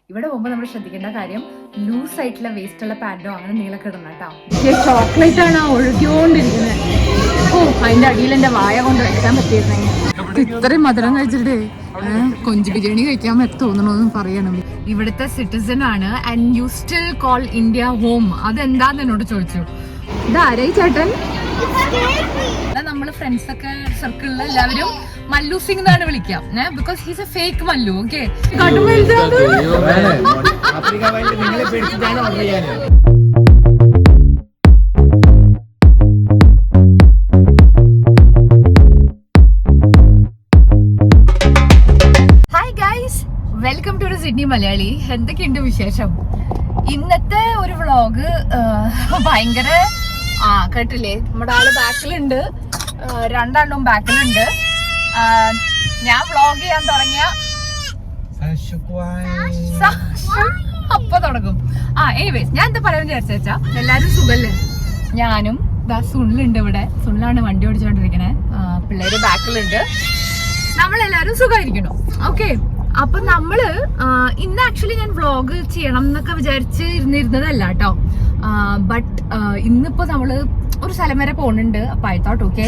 ഇവിടെ പോകുമ്പോൾ നമ്മൾ ശ്രദ്ധിക്കേണ്ട കാര്യം ലൂസ് ആയിട്ടുള്ള വേസ്റ്റ് ഉള്ള പാൻറ്റോ അങ്ങനെ എന്തെങ്കിലുമൊക്കെ ഇടണം കേട്ടോ. ചോക്ലേറ്റ് ആണ് ഒഴുകിയോണ്ടിരിക്കുന്നത്. ഓ, അതിന്റെ അടിയിൽ എന്റെ വായ കൊണ്ട് വെക്കാൻ പറ്റിയിരുന്നെങ്കിൽ. ഇത്രയും മധുരം കഴിച്ചിട്ടേ കൊഞ്ച് ബിരിയാണി കഴിക്കാൻ തോന്നണമെന്ന് പറയണം. ഇവിടുത്തെ സിറ്റിസൺ ആണ് and you still call India home. അതെന്താന്ന് എന്നോട് ചോദിച്ചു. ഇതാരായി ചേട്ടൻ? നമ്മള് ഫ്രണ്ട്സ് ഒക്കെ സർക്കിളിൽ എല്ലാവരും മല്ലു സിംഗ് എന്നാണ് വിളിക്കാം, because he's a fake Mallu. Okay, hi guys, welcome to Sydney Malayali. എന്തൊക്കെയുണ്ട് വിശേഷം? ഇന്നത്തെ ഒരു വ്ളോഗ് ഭയങ്കര കേട്ടില്ലേ, നമ്മുടെ ആള് ബാക്കിലുണ്ട്, രണ്ടെണ്ണം ബാക്കിലുണ്ട്. ഞാൻ വ്ളോഗ് ചെയ്യാൻ തുടങ്ങിയ അപ്പൊ തുടങ്ങും. എനിവേസ്, ഞാൻ എന്താ പറയാൻ വിചാരിച്ചാ, എല്ലാരും സുഖല്ലേ? ഞാനും സുണിലുണ്ട് ഇവിടെ. സുണിലാണ് വണ്ടി ഓടിച്ചോണ്ടിരിക്കണേ. പിള്ളേര് ബാക്കിലുണ്ട്. നമ്മളെല്ലാരും സുഖമായിരിക്കണു. ഓക്കെ, അപ്പൊ നമ്മള് ഇന്ന് ആക്ച്വലി ഞാൻ വ്ളോഗ് ചെയ്യണം എന്നൊക്കെ വിചാരിച്ച് ഇരുന്നിരുന്നതല്ല കേട്ടോ. ബട്ട് ഇന്നിപ്പോ നമ്മള് ഒരു സ്ഥലം വരെ പോണുണ്ട്. അപ്പൊ ഐ തോട്ട് ഓക്കെ,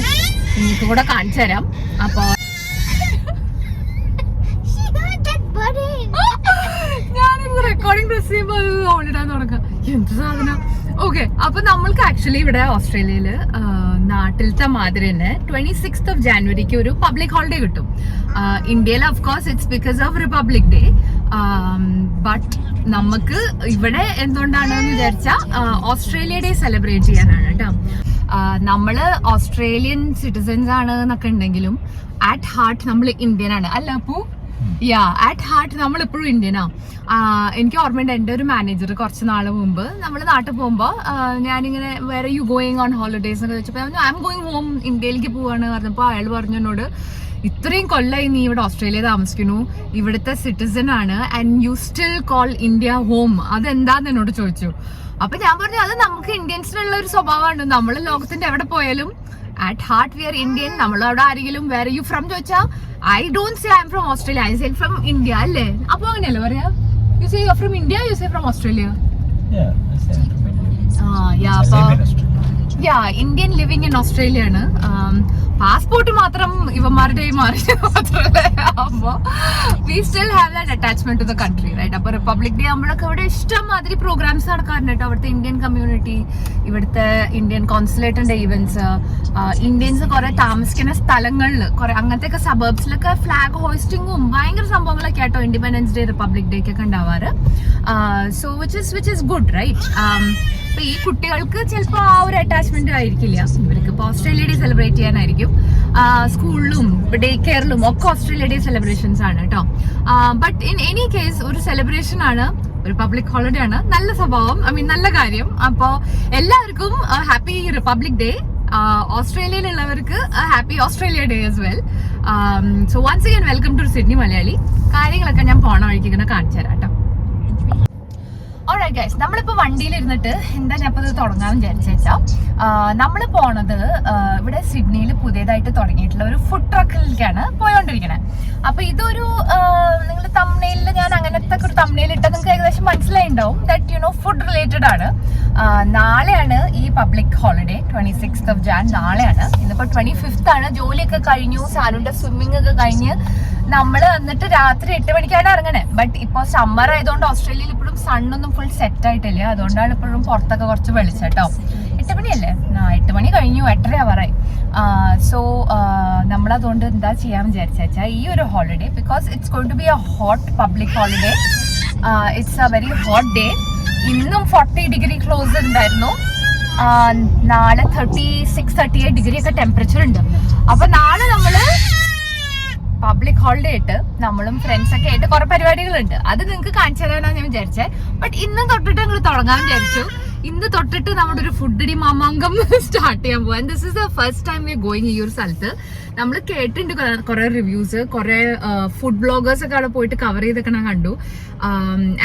നിങ്ങൾക്ക് കൂടെ കാണിച്ചു തരാം. അപ്പൊ ഞാനിത് റെക്കോർഡിംഗ് പ്രസ് ചെയ്യുമ്പോൾ ഓടിടാൻ തുടങ്ങാം. എന്ത് സാധനം. ഓക്കെ, അപ്പൊ നമ്മൾക്ക് ആക്ച്വലി ഇവിടെ ഓസ്ട്രേലിയയില് നാട്ടിലത്തെ മാതിരി തന്നെ 26th of January ഒരു പബ്ലിക് ഹോളിഡേ കിട്ടും. ഇന്ത്യയിൽ of course it's because of republic day. But നമുക്ക് ഇവിടെ എന്തുകൊണ്ടാണെന്ന് വിചാരിച്ചാൽ ഓസ്ട്രേലിയ ഡേ സെലിബ്രേറ്റ് ചെയ്യാനാണ് കേട്ടോ. നമ്മള് ഓസ്ട്രേലിയൻ സിറ്റിസൺസ് ആണ് എന്നൊക്കെ ഉണ്ടെങ്കിലും അറ്റ് ഹാർട്ട് നമ്മൾ ഇന്ത്യൻ ആണ്, അല്ല അപ്പു? യാ, അറ്റ് ഹാർട്ട് നമ്മൾ എപ്പോഴും ഇന്ത്യനാ. എനിക്ക് ഓർമ്മയുണ്ട്, എൻ്റെ ഒരു മാനേജർ കുറച്ച് നാള് മുമ്പ് നമ്മൾ നാട്ടിൽ പോകുമ്പോൾ ഞാനിങ്ങനെ വേറെ യു ഗോയിങ് ഓൺ ഹോളിഡേസ് എന്നൊക്കെ വെച്ചപ്പോൾ ഐ എം ഗോയിങ് ഹോം, ഇന്ത്യയിലേക്ക് പോവാണ് പറഞ്ഞപ്പോൾ അയാൾ പറഞ്ഞു എന്നോട്, ഇത്രയും കൊല്ലമായി നീ ഇവിടെ ഓസ്ട്രേലിയ താമസിക്കുന്നു, ഇവിടുത്തെ സിറ്റിസൺ ആണ് and you still call India home. അതെന്താന്ന് എന്നോട് ചോദിച്ചു. അപ്പൊ ഞാൻ പറഞ്ഞു, അത് നമുക്ക് ഇന്ത്യൻസിനുള്ള ഒരു സ്വഭാവമാണ്. നമ്മൾ ലോകത്തിന്റെ എവിടെ പോയാലും at heart we are Indian. നമ്മളവിടെ ആരെങ്കിലും വേറെ യു ഫ്രം ചോദിച്ചാൽ I don't say I am from Australia, I say from India, അല്ലേ? അപ്പൊ അങ്ങനെയല്ലേ പറയാ? You say you are from India, you say from Australia. Indian living in Australia ആണ്. Passport മാത്രം ഇവന്മാരുടെ മാറി മാത്രമല്ലേ. അപ്പൊ we still have that attachment to the country, right? അപ്പൊ റിപ്പബ്ലിക് ഡേ ആകുമ്പോഴൊക്കെ ഇവിടെ ഇഷ്ടംമാതിരി പ്രോഗ്രാംസ് നടക്കാറുണ്ട് കേട്ടോ. അവിടുത്തെ ഇന്ത്യൻ കമ്മ്യൂണിറ്റി, ഇവിടുത്തെ ഇന്ത്യൻ കോൺസുലേറ്റിന്റെ ഈവന്റ്സ്, ഇന്ത്യൻസ് കുറെ താമസിക്കുന്ന സ്ഥലങ്ങളിൽ കുറെ അങ്ങനത്തെ ഒക്കെ സബർബ്സിലൊക്കെ ഫ്ലാഗ് ഹോയിസ്റ്റിങ്ങും ഭയങ്കര സംഭവങ്ങളൊക്കെ ആട്ടോ ഇൻഡിപെൻഡൻസ് ഡേ, റിപ്പബ്ലിക് ഡേ ഒക്കെ ഉണ്ടാവാറ്. So which is good, right? അപ്പൊ ഈ കുട്ടികൾക്ക് ചിലപ്പോൾ ആ ഒരു അറ്റാച്ച്മെന്റ് ആയിരിക്കില്ല. ഇവർക്ക് ഇപ്പോൾ ഓസ്ട്രേലിയ ഡേ സെലിബ്രേറ്റ് ചെയ്യാനായിരിക്കും. സ്കൂളിലും ഡേ കെയറിലും ഒക്കെ ഓസ്ട്രേലിയ ഡേ സെലിബ്രേഷൻസ് ആണ് കേട്ടോ. ബട്ട് ഇൻ എനി കേസ് ഒരു സെലിബ്രേഷൻ ആണ്, ഒരു പബ്ലിക് ഹോളിഡേ ആണ്. നല്ല സ്വഭാവം, ഐ മീൻ നല്ല കാര്യം. അപ്പോൾ എല്ലാവർക്കും ഹാപ്പി റിപ്പബ്ലിക് ഡേ. ഓസ്ട്രേലിയയിലുള്ളവർക്ക് happy Australia day as well. So once again welcome to Sydney Malayali. കാര്യങ്ങളൊക്കെ ഞാൻ പോണ വഴിക്ക് ഇങ്ങനെ കാണിച്ചു തരാം കേട്ടോ. ഓൾറൈറ്റ് ഗൈസ്, നമ്മളിപ്പോ വണ്ടിയിലിരുന്നിട്ട് എന്താ ഞാൻ ഇപ്പൊ ഇത് തുടങ്ങാമെന്ന് വിചാരിച്ചാൽ, നമ്മൾ പോണത് ഇവിടെ സിഡ്നിയിൽ പുതിയതായിട്ട് തുടങ്ങിയിട്ടുള്ള ഒരു ഫുഡ് ട്രക്കിലേക്കാണ് പോയോണ്ടിരിക്കണേ. അപ്പൊ ഇതൊരു നിങ്ങൾ തംബ്നെയിലിൽ ഞാൻ അങ്ങനത്തെ ഒരു തംബ്നെയിൽ ഇട്ടത് നിങ്ങൾക്ക് ഏകദേശം മനസ്സിലായിണ്ടാവും. That you know food related ആണ്. നാളെയാണ് ഈ public holiday, 26th of Jan നാളെയാണ്. ഇന്നിപ്പോ 25th ആണ്. ജോലിയൊക്കെ കഴിഞ്ഞു, സാനുന്റെ സ്വിമ്മിങ് ഒക്കെ കഴിഞ്ഞ് നമ്മൾ വന്നിട്ട് രാത്രി 8 മണിക്കാണ് ഇറങ്ങണേ. ബട്ട് ഇപ്പോൾ സമ്മർ ആയതുകൊണ്ട് ഓസ്ട്രേലിയയിൽ ഇപ്പോഴും സണ്ണൊന്നും ഫുൾ സെറ്റ് ആയിട്ടില്ല. അതുകൊണ്ടാണ് ഇപ്പോഴും പുറത്തൊക്കെ കുറച്ച് വെളിച്ചട്ടോ. 8 മണിയല്ലേ? 8 മണി കഴിഞ്ഞു, 8:30 ആവാറായി. സോ നമ്മളതുകൊണ്ട് എന്താ ചെയ്യാന്ന് വിചാരിച്ചാൽ, ഈ ഒരു holiday, because it's going to be a hot public holiday, it's a very hot day. ഇന്നും 40 ഡിഗ്രി ക്ലോസ് ഉണ്ടായിരുന്നു. നാളെ 36-38 ഡിഗ്രി ഒക്കെ ടെമ്പറേച്ചർ ഉണ്ട്. അപ്പൊ നാളെ നമ്മള് പബ്ലിക് ഹോളിഡേ ആയിട്ട് നമ്മളും ഫ്രണ്ട്സ് ഒക്കെ ആയിട്ട് കുറെ പരിപാടികളുണ്ട്. അത് നിങ്ങൾക്ക് കാണിച്ചു തരാനാണ് ഞാൻ വിചാരിച്ചത്. ബട്ട് ഇന്ന് തൊട്ടിട്ട് ഞങ്ങൾ തുടങ്ങാൻ വിചാരിച്ചു. ഇന്ന് തൊട്ടിട്ട് നമ്മുടെ ഒരു ഫുഡ് മാമാങ്കം സ്റ്റാർട്ട് ചെയ്യാൻ പോവാൻ. This is the first time we are going ഈ ഒരു സ്ഥലത്ത്. നമ്മൾ കേട്ടിട്ടുണ്ട് കുറെ റിവ്യൂസ്, കുറെ ഫുഡ് ബ്ലോഗേഴ്സ് ഒക്കെ അവിടെ പോയിട്ട് കവർ ചെയ്തൊക്കെ ഞാൻ കണ്ടു.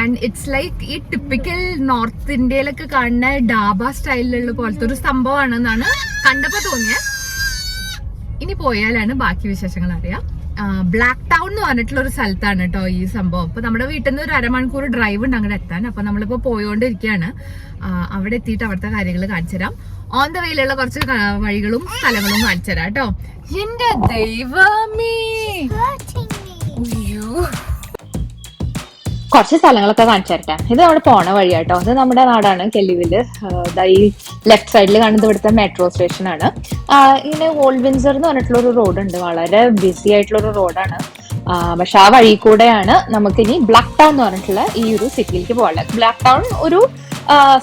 ആൻഡ് ഇറ്റ്സ് ലൈക്ക് ഈ ടിപ്പിക്കൽ നോർത്ത് ഇന്ത്യയിലൊക്കെ കാണുന്ന ഡാബ സ്റ്റൈലിലുള്ള പോലത്തെ ഒരു സംഭവമാണെന്നാണ് കണ്ടപ്പോ തോന്നിയത്. ഇനി പോയാലാണ് ബാക്കി വിശേഷങ്ങൾ അറിയാം. ബ്ലാക്ക് ടൗൺ എന്ന് പറഞ്ഞിട്ടുള്ള ഒരു സ്ഥലത്താണ് കേട്ടോ ഈ സംഭവം. അപ്പൊ നമ്മുടെ വീട്ടിൽ നിന്ന് ഒരു അരമണിക്കൂർ ഡ്രൈവ് ഉണ്ട് അങ്ങോട്ട് എത്താൻ. അപ്പൊ നമ്മളിപ്പോ പോയോണ്ടിരിക്കുകയാണ്. അവിടെ എത്തിയിട്ട് അവിടുത്തെ കാര്യങ്ങൾ കാണിച്ചു തരാം. ഓൺ ദ വേയിലുള്ള കുറച്ച് വഴികളും സ്ഥലങ്ങളും കാണിച്ചു തരാം കേട്ടോ. എന്റെ ദൈവമേ, കുറച്ച് സ്ഥലങ്ങളൊക്കെ കാണിച്ചു തരട്ടെ. ഇത് നമ്മുടെ പോണ വഴിയാട്ടോ. ഇത് നമ്മുടെ നാടാണ് കെല്ലിവില്. ഈ ലെഫ്റ്റ് സൈഡിൽ കാണുന്നത് ഇവിടുത്തെ മെട്രോ സ്റ്റേഷൻ ആണ്. ഇങ്ങനെ ഓൾഡ് വിൻസർ എന്ന് പറഞ്ഞിട്ടുള്ള ഒരു റോഡ് ഉണ്ട്. വളരെ ബിസി ആയിട്ടുള്ള ഒരു റോഡാണ്. പക്ഷെ ആ വഴി കൂടെയാണ് നമുക്ക് ഇനി ബ്ലാക്ക് ടൗൺ എന്ന് പറഞ്ഞിട്ടുള്ള ഈ ഒരു സിറ്റിയിലേക്ക് പോകാനുള്ളത്. ബ്ലാക്ക് ടൗൺ ഒരു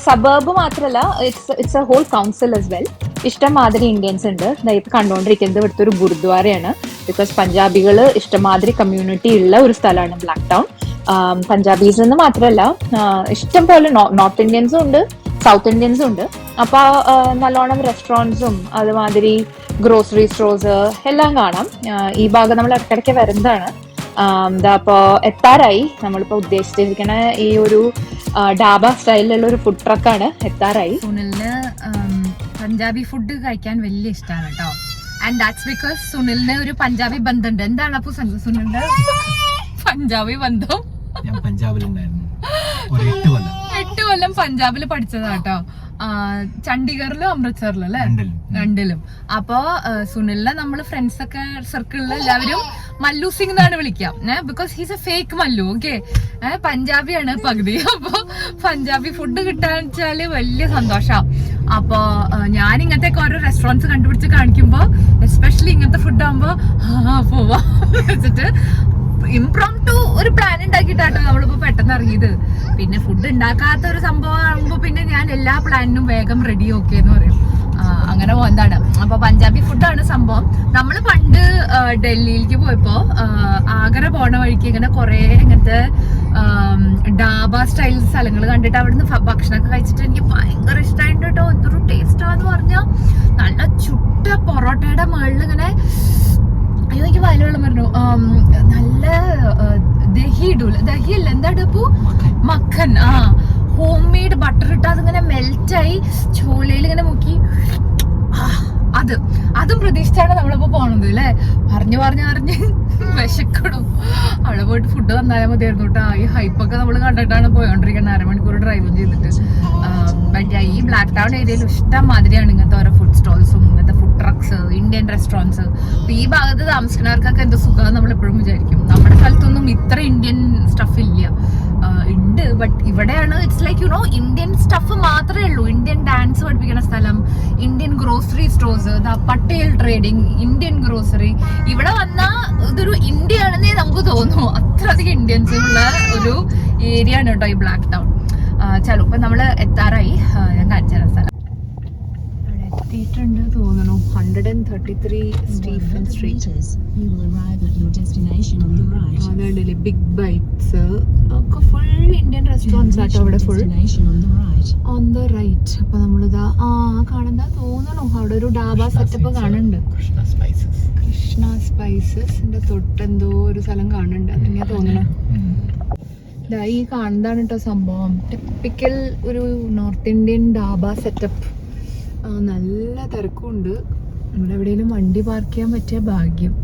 സബർബ് മാത്രമല്ല, it's a whole council as well. ഇഷ്ടംമാതിരി ഇന്ത്യൻസ് ഉണ്ട്. ഇപ്പൊ കണ്ടുകൊണ്ടിരിക്കുന്നത് ഇവിടുത്തെ ഒരു ഗുരുദ്വാരയാണ്. ബിക്കോസ് പഞ്ചാബികൾ ഇഷ്ടംമാതിരി കമ്മ്യൂണിറ്റി ഉള്ള ഒരു സ്ഥലമാണ് ബ്ലാക്ക് ടൗൺ. പഞ്ചാബീസ് എന്ന് മാത്രമല്ല, ഇഷ്ടം പോലെ നോർത്ത് ഇന്ത്യൻസും ഉണ്ട്, സൗത്ത് ഇന്ത്യൻസും ഉണ്ട്. അപ്പൊ നല്ലോണം റെസ്റ്റോറൻറ്റ്സും അതുമാതിരി ഗ്രോസറി സ്റ്റോഴ്സ് എല്ലാം കാണാം. ഈ ഭാഗം നമ്മൾ ഇടയ്ക്കിടയ്ക്ക് വരുന്നതാണ്. അപ്പോ എത്താറായി. നമ്മളിപ്പോ ഉദ്ദേശിച്ചിരിക്കണ ഈ ഒരു ഡാബ സ്റ്റൈലിലുള്ള ഒരു ഫുഡ് ട്രക്കാണ്. എത്താറായി. സുനിലിന് പഞ്ചാബി ഫുഡ് കഴിക്കാൻ വലിയ ഇഷ്ടമാണ് കേട്ടോ. ആൻഡ് ദാറ്റ്സ് ബിക്കോസ് സുനിലിന് ഒരു പഞ്ചാബി ബന്ധമുണ്ട്. എന്താണ് അപ്പൊ സുനിലിന്റെ പഞ്ചാബി ബന്ധം? ഞാൻ പഞ്ചാബിലുണ്ടായിരുന്നു 8 കൊല്ലം പഞ്ചാബില് പഠിച്ചതാട്ടോ. ചണ്ഡീഗറിലും അമൃത്സറിലും അല്ലെ, രണ്ടിലും. അപ്പൊ സുനിലിനെ നമ്മള് ഫ്രണ്ട്സ് ഒക്കെ സർക്കിളിൽ എല്ലാവരും മല്ലു സിംഗ് എന്നാണ് വിളിക്കാം. Because he's a fake Mallu. Okay, പഞ്ചാബിയാണ് പകുതി. അപ്പൊ പഞ്ചാബി ഫുഡ് കിട്ടാന്ന് വെച്ചാല് വലിയ സന്തോഷം. അപ്പൊ ഞാൻ ഇങ്ങനത്തെ ഓരോ റെസ്റ്റോറൻറ്റ്സ് കണ്ടുപിടിച്ച് കാണിക്കുമ്പോ, എസ്പെഷ്യലി ഇങ്ങനത്തെ ഫുഡ് ആകുമ്പോ പോവാ വെച്ചിട്ട് ഇംപ്രോംപ്റ്റു ഒരു പ്ലാൻ ഉണ്ടാക്കിയിട്ടാട്ടോ നമ്മളിപ്പോ പെട്ടെന്ന് ഇറങ്ങിയത്. പിന്നെ ഫുഡ് ഉണ്ടാക്കാത്ത ഒരു സംഭവം ആകുമ്പോ പിന്നെ ഞാൻ എല്ലാ പ്ലാനിനും വേഗം റെഡി ഓക്കെ എന്ന് പറയും. അങ്ങനെ പോകുന്നതാണ്. അപ്പൊ പഞ്ചാബി ഫുഡാണ് സംഭവം. നമ്മള് പണ്ട് ഡൽഹിയിലേക്ക് പോയപ്പോ ആഗ്ര പോണ വഴിക്ക് ഇങ്ങനെ കുറെ ഇങ്ങനത്തെ ഡാബ സ്റ്റൈൽ സ്ഥലങ്ങൾ കണ്ടിട്ട് അവിടുന്ന് ഭക്ഷണമൊക്കെ കഴിച്ചിട്ട് എനിക്ക് ഭയങ്കര ഇഷ്ടമായിട്ട് കേട്ടോ. എന്തൊരു ടേസ്റ്റാന്ന് പറഞ്ഞാൽ നല്ല ചുട്ട പൊറോട്ടയുടെ മുകളിൽ ഇങ്ങനെ, അയ്യോ എനിക്ക് വയലുവെള്ളം പറഞ്ഞു, നല്ല ദഹി ഇടൂല, ദഹി അല്ല എന്താ ഇടപ്പോ, മക്കൻ. ഹോം മെയ്ഡ് ബട്ടർ ഇട്ട് അതിങ്ങനെ മെൽറ്റായി ചോലയിൽ ഇങ്ങനെ മുക്കി, അതും പ്രതീക്ഷിച്ചാണ് നമ്മളിപ്പോ പോണത് അല്ലെ. പറഞ്ഞ് വിശക്കണം. അവിടെ പോയിട്ട് ഫുഡ് തന്നായാൽ മതിയായിരുന്നു കേട്ടോ. ഈ ഹൈപ്പൊക്കെ നമ്മൾ കണ്ടിട്ടാണ് പോയോണ്ടിരിക്കുന്നത്, അരമണിക്കൂർ ഡ്രൈവും ചെയ്തിട്ട്. ഈ ബ്ലാക്ക് ടൗൺ ഏരിയയിൽ ഇഷ്ടം മാതിരിയാണ് ഇങ്ങനത്തെ ഓരോ ഫുഡ് സ്റ്റോൾസും ഇങ്ങനത്തെ ഫുഡ് ട്രക്സ്, ഇന്ത്യൻ റെസ്റ്റോറൻറ്റ്സ്. അപ്പൊ ഈ ഭാഗത്ത് താമസിക്കുന്നവർക്കൊക്കെ എന്ത് സുഖം നമ്മൾ എപ്പോഴും വിചാരിക്കും. നമ്മുടെ സ്ഥലത്തൊന്നും ഇത്ര ഇന്ത്യൻ സ്റ്റഫ് ഇല്ല. ഉണ്ട്, ബട്ട് ഇവിടെയാണ് it's like you know Indian stuff മാത്രമേ ഉള്ളൂ. ഇന്ത്യൻ ഡാൻസ് പഠിപ്പിക്കുന്ന സ്ഥലം, Indian grocery stores, Patel trading, Indian grocery. ഇവിടെ വന്നാൽ ഇതൊരു ഇന്ത്യ ആണെന്നേ നമുക്ക് തോന്നുന്നു. അത്രയധികം ഇന്ത്യൻസ് ഉള്ള ഒരു ഏരിയ ആണ് കേട്ടോ ഈ ബ്ലാക്ക് ടൗൺ. ചലോ, ഇപ്പൊ നമ്മള് എത്താറായി. ഞാൻ കാണിച്ചു തരാം സ്ഥലം. അവിടെ എത്തിയിട്ടുണ്ട് തോന്നുന്നു. 133 സ്റ്റീഫൻ സ്ട്രീറ്റ്. അതുണ്ടല്ലേ ബിഗ് ബൈറ്റ്സ് ഒക്കെ ഫുൾ ഇന്ത്യൻ റെസ്റ്റോറൻറ്റ്സ് ആട്ടോ അവിടെ ഫുൾ ഓൺ ദ റൈറ്റ്. അപ്പൊ നമ്മളിതാ കാണുന്ന തോന്നണു അവിടെ ഒരു ഡാബ സെറ്റപ്പ് കാണുന്നുണ്ട്. കൃഷ്ണ സ്പൈസസിന്റെ തൊട്ടെന്തോ ഒരു സ്ഥലം കാണുന്നുണ്ട്. അതന്നെയാ തോന്നണു. ഇതാ ഈ കാണുന്നതാണ് കേട്ടോ സംഭവം. ടിപ്പിക്കൽ ഒരു നോർത്ത് ഇന്ത്യൻ ഡാബ സെറ്റപ്പ്. നല്ല തിരക്കുണ്ട്. ഇവിടെ എവിടെയെങ്കിലും വണ്ടി പാർക്ക് ചെയ്യാൻ പറ്റിയ ഭാഗ്യം.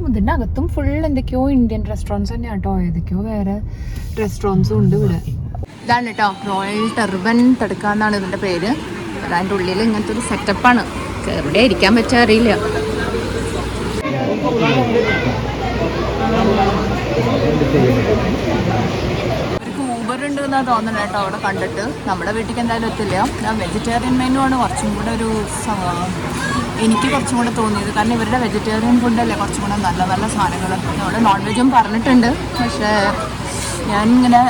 ഇതിന്റെ അകത്തും ഫുൾ എന്തൊക്കെയോ ഇന്ത്യൻ റെസ്റ്റോറൻറ്റ്സ് തന്നെയാണ് കേട്ടോ. ഏതൊക്കെയോ വേറെ റെസ്റ്റോറൻറ്റ്സും ഉണ്ട് ഇവിടെ. ഇതാണ് കേട്ടോ റോയൽ ടർബൻ തടുക്ക എന്നാണ് ഇതിന്റെ പേര്. അതിൻ്റെ ഉള്ളിൽ ഇങ്ങനത്തെ ഒരു സെറ്റപ്പാണ്. എവിടെ ഇരിക്കാൻ പറ്റുക അറിയില്ല. ഊബർ ഉണ്ട് എന്നാണ് തോന്നുന്നത് കേട്ടോ അവിടെ കണ്ടിട്ട്. നമ്മുടെ വീട്ടിലേക്ക് എന്തായാലും എത്തില്ല. ഞാൻ വെജിറ്റേറിയൻ മെനു ആണ് കുറച്ചും കൂടെ ഒരു എനിക്ക് കുറച്ചും കൂടെ തോന്നിയത്. കാരണം ഇവരുടെ വെജിറ്റേറിയൻ ഫുഡല്ലേ കുറച്ചും കൂടെ നല്ല നല്ല സാധനങ്ങൾ. അവിടെ നോൺ വെജും പറഞ്ഞിട്ടുണ്ട്. പക്ഷേ ഞാനിങ്ങനെ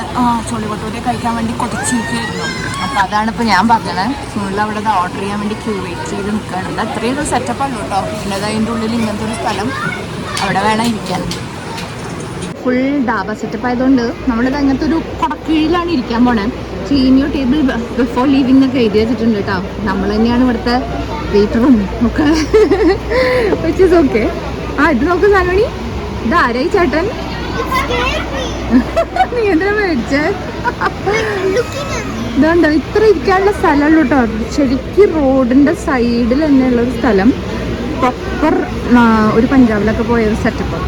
ചോളികൊട്ടൂരെ കഴിക്കാൻ വേണ്ടി കൊതിച്ചിരിക്കുകയായിരുന്നു. അപ്പോൾ അതാണ് ഇപ്പോൾ ഞാൻ പറഞ്ഞത്. ഫുൾ അവിടെ ഓർഡർ ചെയ്യാൻ വേണ്ടി ക്യൂ വെയിറ്റ് ചെയ്ത് നിൽക്കാനുണ്ട്. അത്രയും ഒരു സെറ്റപ്പാണ് കേട്ടോ. പിന്നെ അതിൻ്റെ ഉള്ളിൽ ഇങ്ങനത്തെ ഒരു സ്ഥലം അവിടെ വേണം ഇരിക്കാൻ. ഫുൾ ഡാബ സെറ്റപ്പ് ആയതുകൊണ്ട് നമ്മളിത് അങ്ങനത്തെ ഒരു കുടക്കീഴിലാണ് ഇരിക്കാൻ പോണേ. Clean your table before leaving എന്നൊക്കെ എഴുതി വെച്ചിട്ടുണ്ട് കേട്ടോ. നമ്മൾ തന്നെയാണ് ഇവിടുത്തെ വെയിറ്ററും ഒക്കെ. Which is okay. ഇത് നോക്ക് സാനോണി, ഇതാരായി ചേട്ടൻ? നീ എന്തിനാ മേടിച്ചേ? ഇതുണ്ടോ ഇത്ര ഇരിക്കാനുള്ള സ്ഥലമുള്ളൂ കേട്ടോ. ശരിക്കും റോഡിന്റെ സൈഡിൽ തന്നെയുള്ള ഒരു സ്ഥലം. പ്രോപ്പർ ഒരു പഞ്ചാബിലൊക്കെ പോയ ഒരു സെറ്റപ്പ്.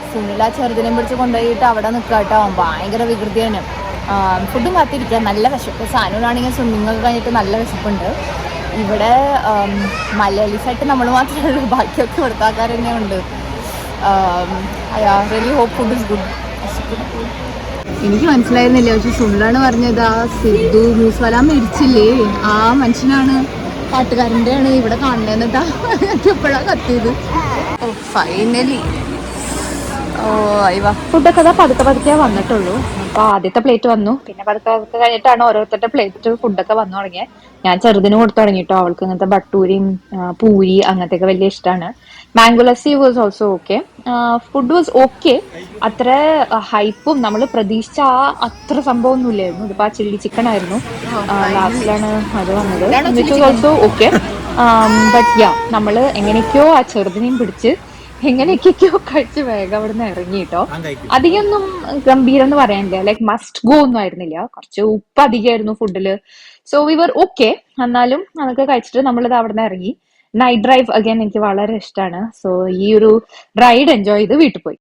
സുനില ചെറുതിനെ പിടിച്ച് കൊണ്ടുപോയിട്ട് അവിടെ നിൽക്കുക കേട്ടോ. ഭയങ്കര വികൃതിയാണ്. ഫുഡും കാത്തിരിക്കുക. നല്ല വിശപ്പ്. സാനൂനാണെങ്കിൽ സ്വിമ്മിങ് ഒക്കെ കഴിഞ്ഞിട്ട് നല്ല വിശപ്പുണ്ട്. ഇവിടെ മലയാളീസായിട്ട് നമ്മൾ മാത്രമേ ഉള്ളൂ. ബാക്കിയൊക്കെ ഇവിടുത്തെ ആൾക്കാർ തന്നെ ഉണ്ട്. Really hope food is good. എനിക്ക് മനസ്സിലായിരുന്നില്ല, പക്ഷെ സുനിലാണ് പറഞ്ഞത് ആ സിദ്ധു മ്യൂസ്വല മരിച്ചില്ലേ ആ മനുഷ്യനാണ്, പാട്ടുകാരൻ്റെ ആണ് ഇവിടെ കാണുന്നതെന്നിട്ടാ എപ്പോഴാണ് കത്തിയത്. ഓ ഫൈനലി ഫുഡൊക്കെ അതാ പതുക്കെ പതുക്കെ വന്നിട്ടുള്ളൂ. അപ്പൊ ആദ്യത്തെ പ്ലേറ്റ് വന്നു, പിന്നെ പതുക്കെ പതുക്കെ കഴിഞ്ഞിട്ടാണ് ഓരോരുത്തരുടെ പ്ലേറ്റ് ഫുഡൊക്കെ വന്നു തുടങ്ങിയത്. ഞാൻ ചെറുതിന് കൊടുത്തു തുടങ്ങിട്ടോ. അവൾക്ക് ഇങ്ങനത്തെ ബട്ടൂരിയും പൂരി അങ്ങനത്തെയൊക്കെ വലിയ ഇഷ്ടമാണ്. Mango lassi was also okay. Food was okay. അത്ര ഹൈപ്പും നമ്മൾ പ്രതീക്ഷിച്ച അത്ര സംഭവം ഒന്നും ഇല്ലായിരുന്നു. ഇതിപ്പോ ആ ചില്ലി ചിക്കൻ ആയിരുന്നു ലാസ്റ്റിലാണ് അത് വന്നത്. Which was also okay. But yeah നമ്മള് എങ്ങനെയൊക്കെയോ ആ ചെറുതിനെയും പിടിച്ച് എങ്ങനെയൊക്കെയോ കഴിച്ച് വേഗം അവിടെ നിന്ന് ഇറങ്ങിട്ടോ. അധികമൊന്നും ഗംഭീരം എന്ന് പറയാനില്ല. ലൈക്ക് മസ്റ്റ് ഗോ ഒന്നും ആയിരുന്നില്ല. കുറച്ച് ഉപ്പ് അധികമായിരുന്നു ഫുഡില്. So we were okay. എന്നാലും അതൊക്കെ കഴിച്ചിട്ട് നമ്മളിത് അവിടെ നിന്ന് ഇറങ്ങി. നൈറ്റ് ഡ്രൈവ് അഗൈൻ എനിക്ക് വളരെ ഇഷ്ടമാണ്. സോ ഈ ഒരു റൈഡ് എൻജോയ് ചെയ്ത് വീട്ടിൽ പോയി.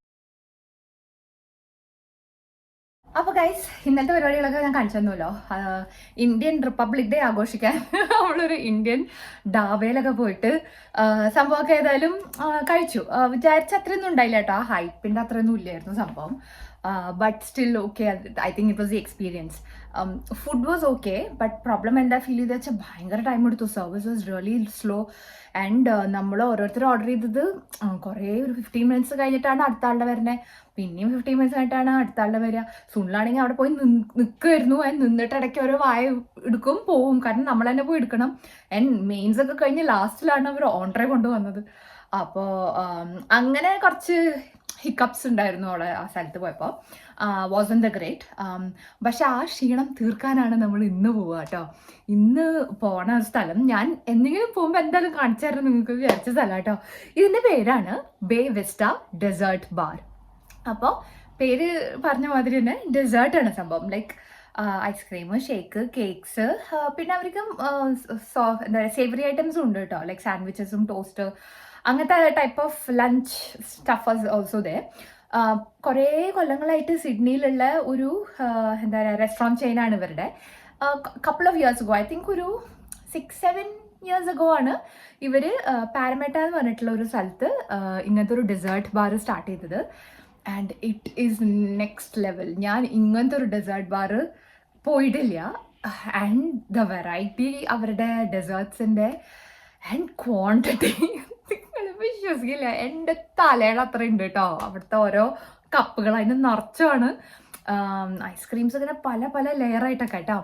അപ്പോൾ ഗൈസ്, ഇന്നത്തെ പരിപാടികളൊക്കെ ഞാൻ കാണിച്ചു തന്നല്ലോ. ഇന്ത്യൻ റിപ്പബ്ലിക് ഡേ ആഘോഷിക്കാൻ നമ്മളൊരു ഇന്ത്യൻ ഡാബയിലൊക്കെ പോയിട്ട് സംഭവമൊക്കെ ഏതായാലും കഴിച്ചു. വിചാരിച്ച അത്രയൊന്നും ഉണ്ടായില്ല കേട്ടോ. ആ ഹൈപ്പിൻ്റെ അത്രയൊന്നും ഇല്ലായിരുന്നു സംഭവം. But still okay. I think it was the experience. Food was okay. But problem എന്താ ഫീൽ ചെയ്തെന്ന് വെച്ചാൽ ഭയങ്കര ടൈം എടുത്തു. Service was really slow. And നമ്മൾ ഓരോരുത്തർ ഓർഡർ ചെയ്തത് കുറേ ഒരു 15 മിനിറ്റ്സ് കഴിഞ്ഞിട്ടാണ് അടുത്ത ആളുടെ വരുന്നത്. പിന്നെയും 15 മിനിറ്റ്സ് ആയിട്ടാണ് അടുത്ത ആളുടെ വരിക. സുനിലാണെങ്കിൽ അവിടെ പോയി നിൽക്കുമായിരുന്നു. നിന്നിട്ട് ഇടയ്ക്ക് ഓരോ വായ എടുക്കും പോവും. കാരണം നമ്മൾ തന്നെ പോയി എടുക്കണം. ആൻഡ് മെയിൻസ് ഒക്കെ കഴിഞ്ഞ് ലാസ്റ്റിലാണ് അവർ ഓൺട്രേ കൊണ്ടുവന്നത്. അപ്പോൾ അങ്ങനെ കുറച്ച് ഹിക്കപ്സ് ഉണ്ടായിരുന്നു അവിടെ ആ സ്ഥലത്ത് പോയപ്പോൾ. Vasan the great. പക്ഷെ ആ ക്ഷീണം തീർക്കാനാണ് നമ്മൾ ഇന്ന് പോവുക കേട്ടോ. ഇന്ന് പോണ സ്ഥലം ഞാൻ എന്തെങ്കിലും പോകുമ്പോൾ എന്തായാലും കാണിച്ചു തരാം നിങ്ങൾക്ക് വിചാരിച്ച സ്ഥലം കേട്ടോ. ഇതിൻ്റെ പേരാണ് ബേ വിസ്റ്റ ഡെസേർട്ട് ബാർ. അപ്പോൾ പേര് പറഞ്ഞ മാതിരി തന്നെ ഡെസേർട്ടാണ് സംഭവം. ലൈക്ക് ഐസ്ക്രീം, ഷേക്ക്, കേക്ക്സ്, പിന്നെ അവർക്കും എന്താ പറയുക സേവറി ഐറ്റംസും ഉണ്ട് കേട്ടോ. ലൈക്ക് സാൻഡ്വിച്ചസും ടോസ്റ്റ് അങ്ങനത്തെ type of lunch stuff also they. കുറേ കൊല്ലങ്ങളായിട്ട് സിഡ്നിയിലുള്ള ഒരു എന്താ പറയുക റെസ്റ്റോറൻറ്റ് ചെയിനാണ് ഇവരുടെ. Couple of years ago, I think ഒരു 6-7 ഇയേഴ്സ് അഗോ ആണ് ഇവർ പാരമേട്ട എന്ന് പറഞ്ഞിട്ടുള്ള ഒരു സ്ഥലത്ത് ഇങ്ങനത്തെ ഒരു ഡെസേർട്ട് ബാർ സ്റ്റാർട്ട് ചെയ്തത്. And it is next level. ഞാൻ ഇങ്ങനത്തെ ഒരു ഡെസേർട്ട് ബാർ പോയിട്ടില്ല. ആൻഡ് ദ വെറൈറ്റി അവരുടെ ഡെസേർട്ട്സിൻ്റെ ആൻഡ് ക്വാണ്ടിറ്റി വിശ്വസിക്കില്ല. എൻ്റെ തലയുടെ അത്ര ഉണ്ട് കേട്ടോ. അവിടുത്തെ ഓരോ കപ്പുകൾ അതിന് നിറച്ചാണ്. ഐസ്ക്രീംസ് ഇങ്ങനെ പല പല ലെയറായിട്ടൊക്കെ കേട്ടോ.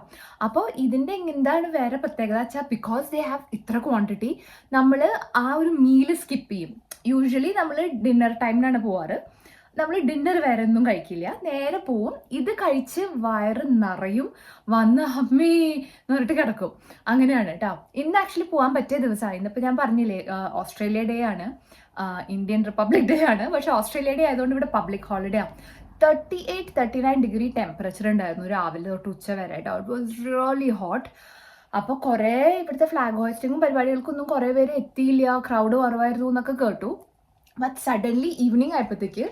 അപ്പോൾ ഇതിൻ്റെ എന്താണ് വേറെ പ്രത്യേകത വെച്ചാൽ ബിക്കോസ് ദേ ഹാവ് ഇത്ര ക്വാണ്ടിറ്റി നമ്മൾ ആ ഒരു മീല് സ്കിപ്പ് ചെയ്യും. യൂഷ്വലി നമ്മൾ ഡിന്നർ ടൈമിനാണ് പോവാറ്. നമ്മൾ ഡിന്നർ വേറെ ഒന്നും കഴിക്കില്ല, നേരെ പോവും. ഇത് കഴിച്ച് വയറ് നിറയും, വന്ന് അമ്മേ എന്ന് പറഞ്ഞിട്ട് കിടക്കും. അങ്ങനെയാണ് കേട്ടോ. ഇന്ന് ആക്ച്വലി പോകാൻ പറ്റിയ ദിവസമാണ്. ഇന്നിപ്പോൾ ഞാൻ പറഞ്ഞില്ലേ ഓസ്ട്രേലിയ ഡേ ആണ്, ഇന്ത്യൻ റിപ്പബ്ലിക് ഡേ ആണ്. പക്ഷേ ഓസ്ട്രേലിയ ഡേ ആയതുകൊണ്ട് ഇവിടെ പബ്ലിക് ഹോളിഡേ ആണ്. 38-39 ഡിഗ്രി ടെമ്പറേച്ചർ ഉണ്ടായിരുന്നു രാവിലെ തൊട്ട് ഉച്ച വരെ കേട്ടോ. It was really hot. അപ്പോൾ കുറേ ഇവിടുത്തെ ഫ്ലാഗ് ഹോയിസ്റ്റിങ്ങും പരിപാടികൾക്കൊന്നും കുറേ പേര് എത്തിയില്ല, ക്രൗഡ് കുറവായിരുന്നു എന്നൊക്കെ കേട്ടു. ബട്ട് സഡൻലി ഈവനിങ് ആയപ്പോഴത്തേക്ക്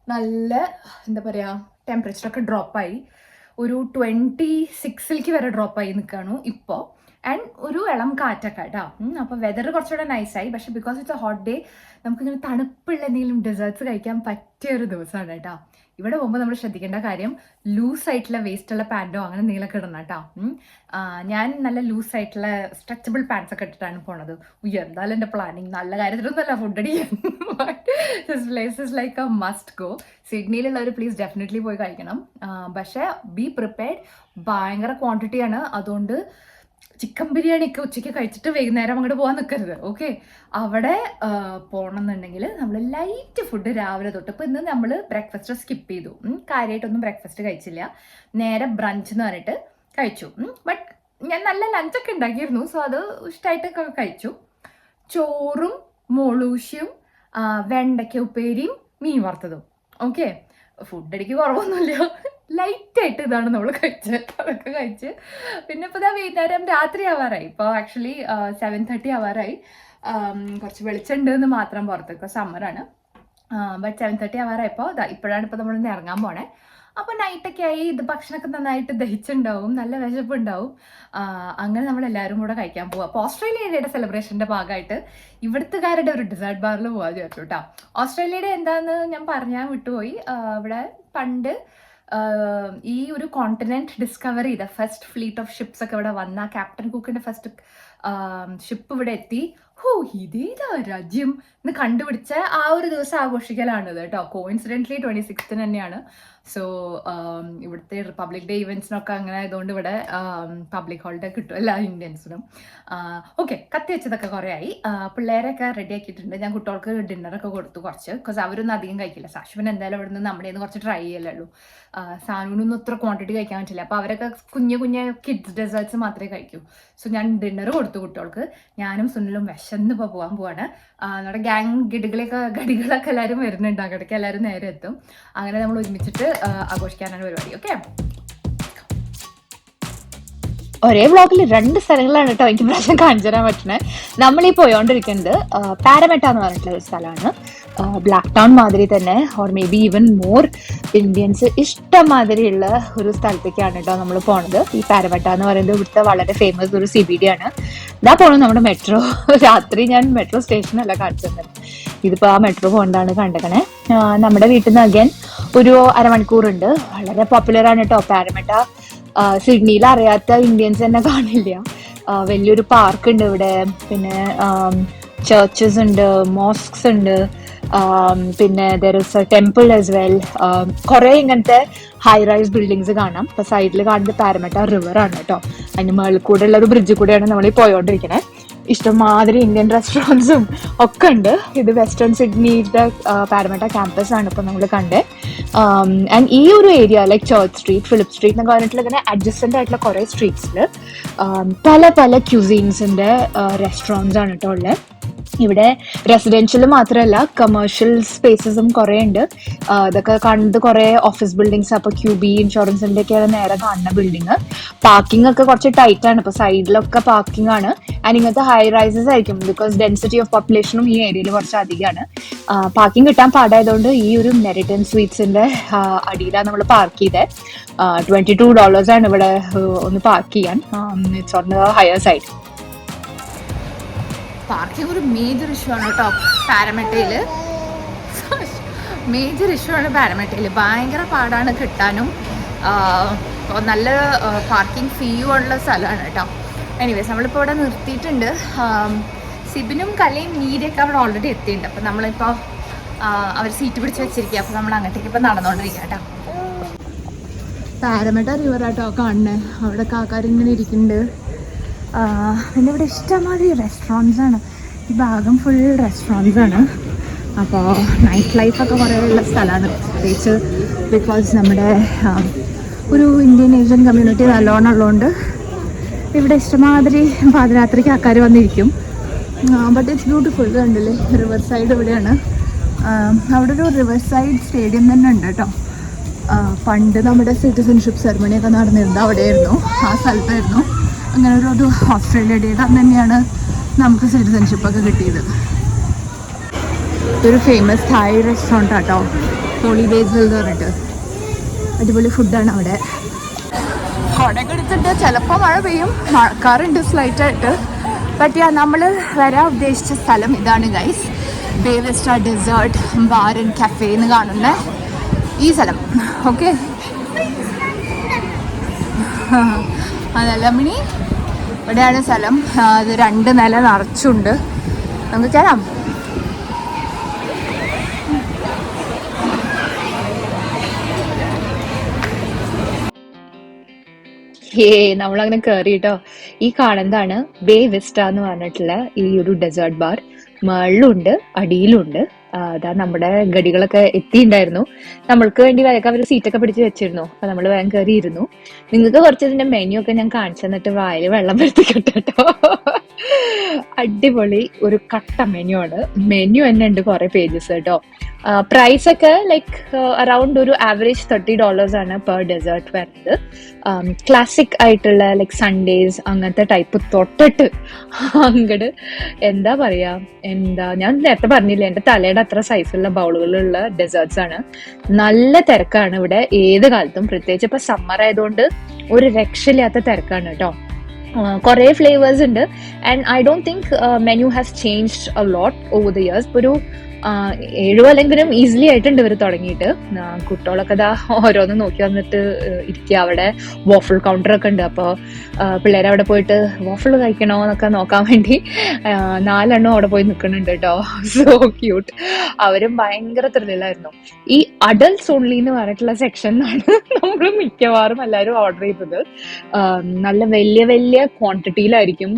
നല്ല എന്താ പറയുക ടെമ്പറേച്ചറൊക്കെ ഡ്രോപ്പായി. ഒരു 26 വരെ ഡ്രോപ്പായി നിൽക്കുകയാണ് ഇപ്പോൾ. ആൻഡ് ഒരു ഇളം കാറ്റൊക്കെ കേട്ടോ. അപ്പോൾ വെതർ കുറച്ചുകൂടെ നൈസായി. പക്ഷേ because it's A hot day നമുക്കിങ്ങനെ തണുപ്പുള്ള എന്തെങ്കിലും ഡെസേർട്ട്സ് കഴിക്കാൻ പറ്റിയ ഒരു ദിവസമാണ് കേട്ടോ. ഇവിടെ പോകുമ്പോൾ നമ്മൾ ശ്രദ്ധിക്കേണ്ട കാര്യം ലൂസായിട്ടുള്ള വേസ്റ്റുള്ള പാൻറ്റോ അങ്ങനെ എന്തെങ്കിലുമൊക്കെ ഇടണം കേട്ടോ. ഞാൻ നല്ല ലൂസായിട്ടുള്ള സ്ട്രെച്ചബിൾ പാൻസ് ഒക്കെ ഇട്ടിട്ടാണ് പോണത്. എന്തായാലും എൻ്റെ പ്ലാനിങ് നല്ല കാര്യത്തിലൊന്നുമല്ല ഫുഡ് അടിക്കാൻ. This place is like a must go. സിഡ്നിയിലുള്ളവർ പ്ലീസ് ഡെഫിനറ്റ്ലി പോയി കഴിക്കണം. പക്ഷേ ബി പ്രിപ്പയർഡ്. ഭയങ്കര ക്വാണ്ടിറ്റിയാണ്. അതുകൊണ്ട് ചിക്കൻ ബിരിയാണിയൊക്കെ ഉച്ചയ്ക്ക് കഴിച്ചിട്ട് വൈകുന്നേരം അങ്ങോട്ട് പോകാൻ നിൽക്കരുത്. ഓക്കെ, അവിടെ പോകണമെന്നുണ്ടെങ്കിൽ നമ്മൾ ലൈറ്റ് ഫുഡ് രാവിലെ തൊട്ട്. ഇപ്പോൾ ഇന്ന് നമ്മൾ ബ്രേക്ക്ഫാസ്റ്റ് സ്കിപ്പ് ചെയ്തു. കാര്യമായിട്ടൊന്നും ബ്രേക്ക്ഫാസ്റ്റ് കഴിച്ചില്ല. നേരെ ബ്രഞ്ച് എന്ന് പറഞ്ഞിട്ട് കഴിച്ചു. ബട്ട് ഞാൻ നല്ല ലഞ്ചൊക്കെ ഉണ്ടാക്കിയിരുന്നു. സോ അത് ഇഷ്ടമായിട്ടൊക്കെ കഴിച്ചു. ചോറും മോളൂശ്യം, വെണ്ടയ്ക്ക ഉപ്പേരിയും, മീൻ വറുത്തതും. ഓക്കെ, ഫുഡ് അടിക്ക് കുറവൊന്നുമില്ല. ലൈറ്റായിട്ട് ഇതാണ് നമ്മൾ കഴിച്ചത്. അതൊക്കെ കഴിച്ച് പിന്നെ ഇപ്പോൾ ഇതാ വൈകുന്നേരം രാത്രി ആവാറായി. ഇപ്പോൾ ആക്ച്വലി 7:30 ആവാറായി. കുറച്ച് വെളിച്ചുണ്ട് എന്ന് മാത്രം പുറത്തൊക്കെ സമ്മറാണ്. ബട്ട് 7:30 ആവാറായപ്പോൾ ഇപ്പോഴാണ് ഇപ്പോൾ നമ്മളിന്ന് ഇറങ്ങാൻ പോണേ. അപ്പോൾ നൈറ്റൊക്കെ ആയി, ഇത് ഭക്ഷണമൊക്കെ നന്നായിട്ട് ദഹിച്ചുണ്ടാവും, നല്ല വിശപ്പുണ്ടാവും. അങ്ങനെ നമ്മളെല്ലാവരും കൂടെ കഴിക്കാൻ പോവുക. അപ്പോൾ ഓസ്ട്രേലിയയുടെ സെലിബ്രേഷൻ്റെ ഭാഗമായിട്ട് ഇവിടുത്തുകാരുടെ ഒരു ഡിസേർട്ട് ബാറിൽ പോകാൻ വിചാരിച്ചു കേട്ടോ. ഓസ്ട്രേലിയയുടെ എന്താണെന്ന് ഞാൻ പറഞ്ഞാൽ വിട്ടുപോയി. ഇവിടെ പണ്ട് ഈ ഒരു കോണ്ടിനെന്റ് ഡിസ്കവർ ചെയ്ത ഫസ്റ്റ് ഫ്ലീറ്റ് ഓഫ് ഷിപ്സ് ഒക്കെ ഇവിടെ വന്ന ക്യാപ്റ്റൻ കുക്കിന്റെ ഫസ്റ്റ് ഷിപ്പ് ഇവിടെ എത്തി. ഇതേതാ രാജ്യം എന്ന് കണ്ടുപിടിച്ച ആ ഒരു ദിവസം ആഘോഷിക്കലാണിത് കേട്ടോ. കോയിൻസിഡൻ്റലി 26 തന്നെയാണ്. സോ ഇവിടുത്തെ റിപ്പബ്ലിക് ഡേ ഇവന്റ്സിനൊക്കെ അങ്ങനെ ആയതുകൊണ്ട് ഇവിടെ പബ്ലിക് ഹോളിഡേ കിട്ടും എല്ലാ ഇന്ത്യൻസിനും. ഓക്കെ, കത്തി വെച്ചതൊക്കെ കുറേ ആയി. പിള്ളേരൊക്കെ റെഡി ആക്കിയിട്ടുണ്ട്. ഞാൻ കുട്ടികൾക്ക് ഡിന്നറൊക്കെ കൊടുത്തു കുറച്ച്, ബിക്കോസ് അവരൊന്നും അധികം കഴിക്കില്ല. സാശ്വൻ എന്തായാലും ഇവിടെ നിന്ന് നമ്മുടെ കുറച്ച് ട്രൈ ചെയ്യലുള്ളൂ. സാനൂനൊന്നും ഇത്ര ക്വാണ്ടിറ്റി കഴിക്കാൻ പറ്റില്ല. അപ്പോൾ അവരൊക്കെ കുഞ്ഞു കിഡ്സ് ഡെസേർട്ട്സ് മാത്രമേ കഴിക്കൂ. സോ ഞാൻ ഡിന്നർ കൊടുത്തു കുട്ടികൾക്ക്. ഞാനും സുനിലും വിശന്നിപ്പോൾ പോകാൻ പോവാണ്. നമ്മുടെ ഗ്യാങ് ഗടികളൊക്കെ എല്ലാവരും വരുന്നുണ്ട്. അങ്ങോട്ടേക്ക് എല്ലാവരും നേരെ എത്തും. അങ്ങനെ നമ്മൾ ഒരുമിച്ചിട്ട് ആഘോഷിക്കാനാണ് പരിപാടി. ഓക്കെ, ഒരേ വ്ളോഗിൽ 2 സ്ഥലങ്ങളാണ് കേട്ടോ എനിക്ക് പ്രാവശ്യം കാണിച്ചു തരാൻ പറ്റണേ. നമ്മളീ പോയോണ്ടിരിക്കുന്നത് പാരമെട്ട എന്ന് പറഞ്ഞിട്ടുള്ള ഒരു സ്ഥലമാണ്. ബ്ലാക്ക് ടൗൺ മാതിരി തന്നെ, or may be even more Indians ഇഷ്ടം മാതിരിയുള്ള ഒരു സ്ഥലത്തേക്കാണ് കേട്ടോ നമ്മൾ പോണത്. ഈ പാരമെട്ട എന്ന് പറയുന്നത് ഇവിടുത്തെ വളരെ ഫേമസ് ഒരു CBD ആണ്. ഇതാ പോണത് നമ്മുടെ മെട്രോ. രാത്രി ഞാൻ മെട്രോ സ്റ്റേഷനല്ല കാണിച്ചു തന്നത്, ഇതിപ്പോൾ ആ മെട്രോ പോകണ്ടാണ് കണ്ടേക്കണേ. നമ്മുടെ വീട്ടിൽ നിന്ന് അഗൈൻ ഒരു അരമണിക്കൂറുണ്ട്. വളരെ പോപ്പുലർ ആണ് കേട്ടോ പാരമെട്ട. സിഡ്നിയിൽ അറിയാത്ത ഇന്ത്യൻസ് തന്നെ കാണില്ല. വലിയൊരു പാർക്ക് ഉണ്ട് ഇവിടെ, പിന്നെ ചർച്ചസ് ഉണ്ട്, മോസ്ക്സ് ഉണ്ട്, പിന്നെ there is A temple as well. കുറെ ഇങ്ങനത്തെ ഹൈ റൈസ് ബിൽഡിങ്സ് കാണാം. ഇപ്പൊ സൈഡിൽ കാണുന്നത് പാരമെട്ട റിവർ ആണ് കേട്ടോ. അതിന് മുകളിൽ കൂടെ ഉള്ള ഒരു ബ്രിഡ്ജിൽ കൂടെയാണ് നമ്മൾ ഈ പോയോണ്ടിരിക്കണേ. ഇഷ്ടംമാതിരി ഇന്ത്യൻ റെസ്റ്റോറൻറ്റ്സും ഒക്കെ ഉണ്ട്. ഇത് വെസ്റ്റേൺ സിഡ്നിയുടെ പാരമെട്ട ക്യാമ്പസ് ആണ് ഇപ്പൊ നമ്മൾ കണ്ടത്. ആൻഡ് ഈ ഒരു area like church street, Philip street എന്നൊക്കെ പറഞ്ഞിട്ടുള്ള ഇങ്ങനെ അഡ്ജസ്റ്റന്റ് ആയിട്ടുള്ള കുറെ സ്ട്രീറ്റ്സിൽ പല പല ക്യൂസീൻസിന്റെ റെസ്റ്റോറൻറ്റ്സ് ആണ് കേട്ടോ ഉള്ളത്. ഇവിടെ റെസിഡൻഷ്യൽ മാത്രമല്ല കമേഴ്ഷ്യൽ സ്പേസസും കുറേ ഉണ്ട്. ഇതൊക്കെ കണ്ട് കുറേ ഓഫീസ് ബിൽഡിങ്സ്. അപ്പോൾ QB ഇൻഷുറൻസിന്റെ ഒക്കെയാണ് നേരെ കാണുന്ന ബിൽഡിങ്. പാർക്കിംഗ് ഒക്കെ കുറച്ച് ടൈറ്റ് ആണ്. ഇപ്പോൾ സൈഡിലൊക്കെ പാർക്കിംഗ് ആണ്. ആൻഡ് ഇങ്ങനത്തെ ഹൈ റൈസസ് ആയിരിക്കും, ബിക്കോസ് ഡെൻസിറ്റി ഓഫ് പോപ്പുലേഷനും ഈ ഏരിയയിൽ കുറച്ച് അധികമാണ്. പാർക്കിംഗ് കിട്ടാൻ പാടായതുകൊണ്ട് ഈ ഒരു മെറിറ്റൻ സ്വീറ്റ്സിന്റെ അടിയിലാണ് നമ്മൾ പാർക്ക് ചെയ്തത്. $22 ആണ് ഇവിടെ ഒന്ന് പാർക്ക് ചെയ്യാൻ. It's on the higher side. Parking ഒരു മേജർ ഇഷ്യൂ ആണ് കേട്ടോ പാരമെട്ടയിൽ. മേജർ ഇഷ്യൂ ആണ് പാരമെട്ടയിൽ. ഭയങ്കര പാടാണ് കിട്ടാനും. നല്ല പാർക്കിംഗ് ഫീയും ഉള്ള സ്ഥലമാണ് കേട്ടോ. എനിവേസ് നമ്മളിപ്പോൾ ഇവിടെ നിർത്തിയിട്ടുണ്ട്. സിബിനും കലയും നീരയൊക്കെ അവിടെ ഓൾറെഡി എത്തിയിട്ടുണ്ട്. അപ്പോൾ നമ്മളിപ്പോൾ അവർ സീറ്റ് പിടിച്ച് വെച്ചിരിക്കുക. അപ്പോൾ നമ്മൾ അങ്ങോട്ടേക്ക് ഇപ്പോൾ നടന്നുകൊണ്ടിരിക്കുക കേട്ടോ. പാരമെട്ട റിവറാട്ടോ കാണണേ. അവിടെ ആൾക്കാരിങ്ങനെ ഇരിക്കുന്നുണ്ട്. പിന്നെ ഇവിടെ ഇഷ്ടംമാതിരി റെസ്റ്റോറൻറ്റ്സ് ആണ്. ഈ ഭാഗം ഫുൾ റെസ്റ്റോറൻറ്റ്സ് ആണ്. അപ്പോൾ നൈറ്റ് ലൈഫൊക്കെ കുറേ ഉള്ള സ്ഥലമാണ്. പ്രത്യേകിച്ച് ബിക്കോസ് നമ്മുടെ ഒരു ഇന്ത്യൻ ഏഷ്യൻ കമ്മ്യൂണിറ്റി നല്ലോണം ഉള്ളതുകൊണ്ട് ഇവിടെ ഇഷ്ടമാതിരി പാതിരാത്രിക്ക് ആൾക്കാർ വന്നിരിക്കും. But it's beautiful. കണ്ടില്ലേ, റിവർ സൈഡ് ഇവിടെയാണ്. അവിടെ ഒരു റിവർ സൈഡ് സ്റ്റേഡിയം തന്നെ ഉണ്ട് കേട്ടോ. പണ്ട് നമ്മുടെ സിറ്റിസൺഷിപ്പ് സെറമണിയൊക്കെ നടന്നിരുന്നത് അവിടെയായിരുന്നു, ആ സ്ഥലത്തായിരുന്നു. അങ്ങനെ ഒരു ഓസ്ട്രേലിയയുടെ അന്ന് തന്നെയാണ് നമുക്ക് സിറ്റിസൺഷിപ്പൊക്കെ കിട്ടിയത്. ഇതൊരു ഫേമസ് തായ് റെസ്റ്റോറൻറ്റ് ആട്ടോ, ഹോളി ബേസിൽ എന്ന് പറഞ്ഞിട്ട്. അടിപൊളി ഫുഡാണ് അവിടെ. കുടയൊക്കെ എടുത്തിട്ട് ചിലപ്പോൾ മഴ പെയ്യും, മഴക്കാറുണ്ട് സ്ലൈറ്റായിട്ട്. ബട്ട് നമ്മൾ വരാൻ ഉദ്ദേശിച്ച സ്ഥലം ഇതാണ് guys. Bay Vista dessert bar and cafe എന്ന് കാണുന്ന ഈ സ്ഥലം. ഓക്കെ, അതല്ല മിനി, ഇവിടെയാണ് സ്ഥലം. അത് 2 നില നിറച്ചുണ്ട്. നമുക്ക് കയറാം. നമ്മളങ്ങനെ കയറി കേട്ടോ. ഈ കാണുന്നതാണ് ബേ വിസ്റ്റ എന്ന് പറഞ്ഞിട്ടുള്ള ഈ ഒരു ഡെസേർട്ട് ബാർ. മുകളിലുണ്ട് അടിയിലുണ്ട്. അതാ നമ്മുടെ ഗടികളൊക്കെ എത്തിയിട്ടുണ്ടായിരുന്നു. നമ്മൾക്ക് വേണ്ടി വേഗം അവർ സീറ്റൊക്കെ പിടിച്ച് വെച്ചിരുന്നു. അപ്പൊ നമ്മൾ വേഗം കയറിയിരുന്നു. നിങ്ങൾക്ക് കുറച്ച് ഇതിന്റെ മെനു ഒക്കെ ഞാൻ കാണിച്ചു തന്നിട്ട് വായിൽ വെള്ളം വരുത്തി കേട്ടോ. അടിപൊളി ഒരു കട്ട മെനു ആണ്. മെനു തന്നെ ഉണ്ട് കുറെ പേജസ് കേട്ടോ. പ്രൈസ് ഒക്കെ ലൈക്ക് അറൌണ്ട് ഒരു ആവറേജ് $30 ആണ് പെർ ഡെസേർട്ട് വരുന്നത്. ക്ലാസിക് ആയിട്ടുള്ള ലൈക്ക് സൺഡേസ് അങ്ങനത്തെ ടൈപ്പ് തൊട്ടിട്ട് അങ്ങട് എന്താ പറയാ, ഞാൻ നേരത്തെ പറഞ്ഞില്ലേ എന്റെ തലയുടെ അത്ര സൈസുള്ള ബൗളുകളുള്ള ഡെസേർട്സ് ആണ്. നല്ല തിരക്കാണ് ഇവിടെ ഏത് കാലത്തും, പ്രത്യേകിച്ച് ഇപ്പൊ സമ്മർ ആയതുകൊണ്ട് ഒരു രക്ഷയില്ലാത്ത തിരക്കാണ് കേട്ടോ. കുറെ ഫ്ലേവേഴ്സ് ഉണ്ട്. And I don't think menu has changed a lot over the years. ഒരു 7 കൊല്ലെങ്കിലും ഈസിലി ആയിട്ടുണ്ട് ഇവർ തുടങ്ങിയിട്ട്. കുട്ടികളൊക്കെ ഇതാ ഓരോന്ന് നോക്കി വന്നിട്ട് ഇരിക്കുക. അവിടെ വോഫിൾ കൗണ്ടർ ഒക്കെ ഉണ്ട്. അപ്പോൾ പിള്ളേരെ അവിടെ പോയിട്ട് വോഫിൾ കഴിക്കണോ എന്നൊക്കെ നോക്കാൻ വേണ്ടി 4 എണ്ണം അവിടെ പോയി നിൽക്കുന്നുണ്ട് കേട്ടോ. So cute. അവരും ഭയങ്കര ത്രില്ലായിരുന്നു. ഈ അഡൽട്സ് ഓൺലി എന്ന് പറഞ്ഞിട്ടുള്ള സെക്ഷനിലാണ് നമ്മൾ മിക്കവാറും എല്ലാവരും ഓർഡർ ചെയ്തത്. നല്ല വലിയ വലിയ ക്വാണ്ടിറ്റിയിലായിരിക്കും